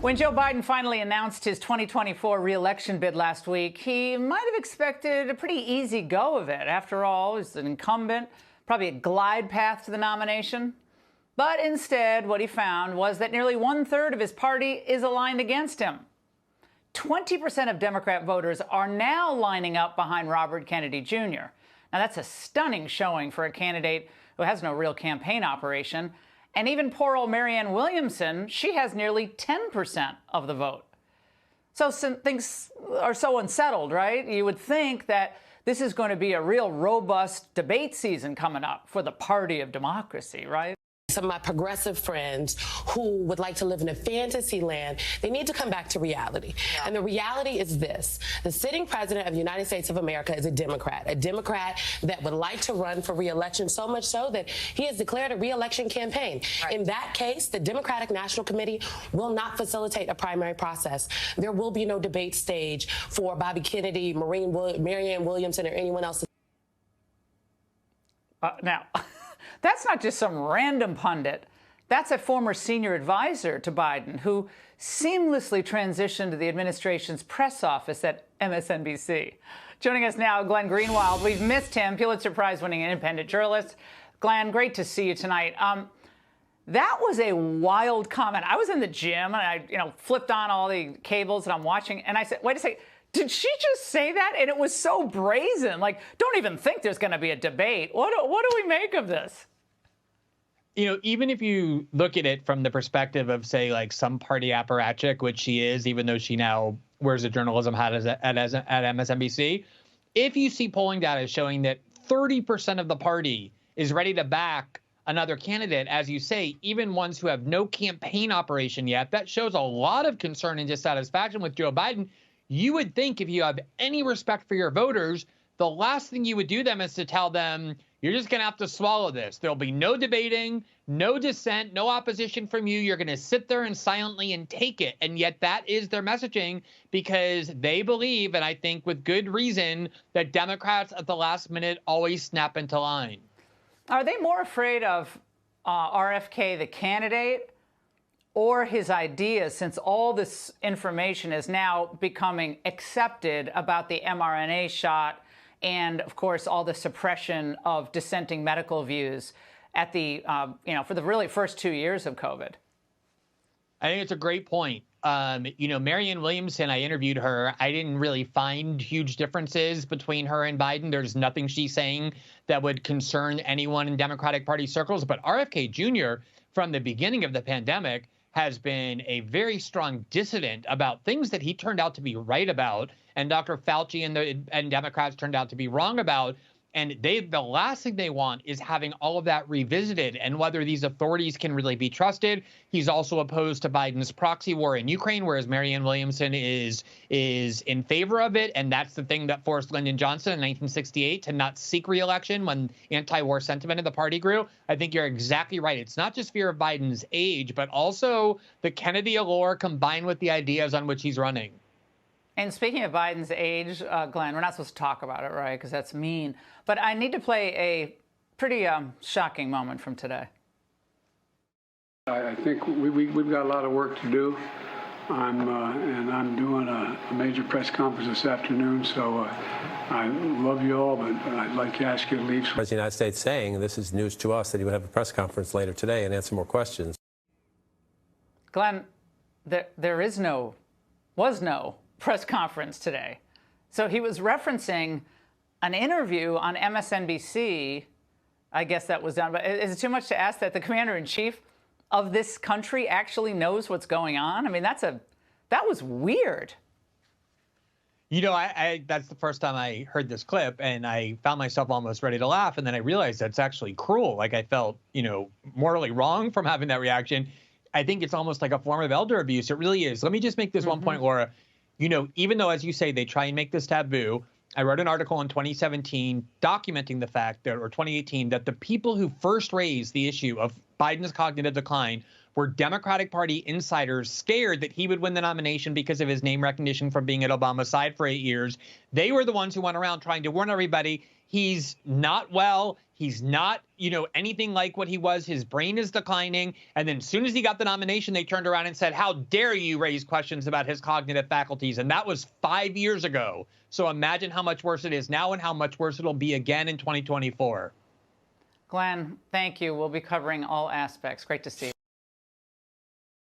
When Joe Biden finally announced his 2024 re-election bid last week, he might have expected a pretty easy go of it. After all, he's an incumbent, probably a glide path to the nomination. But instead, what he found was that nearly one-third of his party is aligned against him. 20% of Democrat voters are now lining up behind Robert Kennedy Jr. Now, that's a stunning showing for a candidate who has no real campaign operation. And even poor old Marianne Williamson, she has nearly 10% of the vote. So things are so unsettled, right? You would think that this is going to be a real robust debate season coming up for the party of democracy, right? Some of my progressive friends who would like to live in a fantasy land, they need to come back to reality. Yeah. And the reality is this. The sitting president of the United States of America is a Democrat that would like to run for re-election, so much so that he has declared a re-election campaign. Right. In that case, the Democratic National Committee will not facilitate a primary process. There will be no debate stage for Bobby Kennedy, Marianne Williamson, or anyone else. Now, that's not just some random pundit. That's a former senior advisor to Biden who seamlessly transitioned to the administration's press office at MSNBC. Joining us now, Glenn Greenwald. We've missed him, Pulitzer Prize-winning independent journalist. Glenn, great to see you tonight. That was a wild comment. I was in the gym and I, flipped on all the cables and I'm watching, and I said, wait a second. Did she just say that? And it was so brazen. Like, don't even think there's going to be a debate. What do we make of this? Even if you look at it from the perspective of, say, like some party apparatchik, which she is, even though she now wears a journalism hat at MSNBC, if you see polling data showing that 30% of the party is ready to back another candidate, as you say, even ones who have no campaign operation yet, that shows a lot of concern and dissatisfaction with Joe Biden. You would think if you have any respect for your voters, the last thing you would do them is to tell them, you're just going to have to swallow this. There'll be no debating, no dissent, no opposition from you. You're going to sit there and silently and take it. And yet that is their messaging because they believe, and I think with good reason, that Democrats at the last minute always snap into line. Are they more afraid of RFK, the candidate, or his ideas, since all this information is now becoming accepted about the mRNA shot and, of course, all the suppression of dissenting medical views at the, for the really first 2 years of COVID? I think it's a great point. Marianne Williamson, I interviewed her. I didn't really find huge differences between her and Biden. There's nothing she's saying that would concern anyone in Democratic Party circles. But RFK Jr., from the beginning of the pandemic, has been a very strong dissident about things that he turned out to be right about, and Dr. Fauci and Democrats turned out to be wrong about. And the last thing they want is having all of that revisited and whether these authorities can really be trusted. He's also opposed to Biden's proxy war in Ukraine, whereas Marianne Williamson is in favor of it. And that's the thing that forced Lyndon Johnson in 1968 to not seek re-election when anti-war sentiment in the party grew. I think you're exactly right. It's not just fear of Biden's age, but also the Kennedy allure combined with the ideas on which he's running. And speaking of Biden's age, Glenn, we're not supposed to talk about it, right? Because that's mean. But I need to play a pretty shocking moment from today. I think we've got a lot of work to do. I'm doing a major press conference this afternoon, so I love you all, but I'd like to ask you to leave. President of the United States saying, and this is news to us, that he would have a press conference later today and answer more questions. Glenn, there was no press conference today. So he was referencing an interview on MSNBC. I guess that was done. But is it too much to ask that the commander-in-chief of this country actually knows what's going on? I mean, that was weird. That's the first time I heard this clip, and I found myself almost ready to laugh. And then I realized that's actually cruel. Like I felt, morally wrong from having that reaction. I think it's almost like a form of elder abuse. It really is. Let me just make this one point, Laura. Even though, as you say, they try and make this taboo, I wrote an article in 2017 documenting the fact that, or 2018, that the people who first raised the issue of Biden's cognitive decline were Democratic Party insiders scared that he would win the nomination because of his name recognition from being at Obama's side for 8 years. They were the ones who went around trying to warn everybody he's not well. He's not, anything like what he was. His brain is declining. And then as soon as he got the nomination, they turned around and said, how dare you raise questions about his cognitive faculties? And that was 5 years ago. So imagine how much worse it is now and how much worse it'll be again in 2024. Glenn, thank you. We'll be covering all aspects. Great to see you.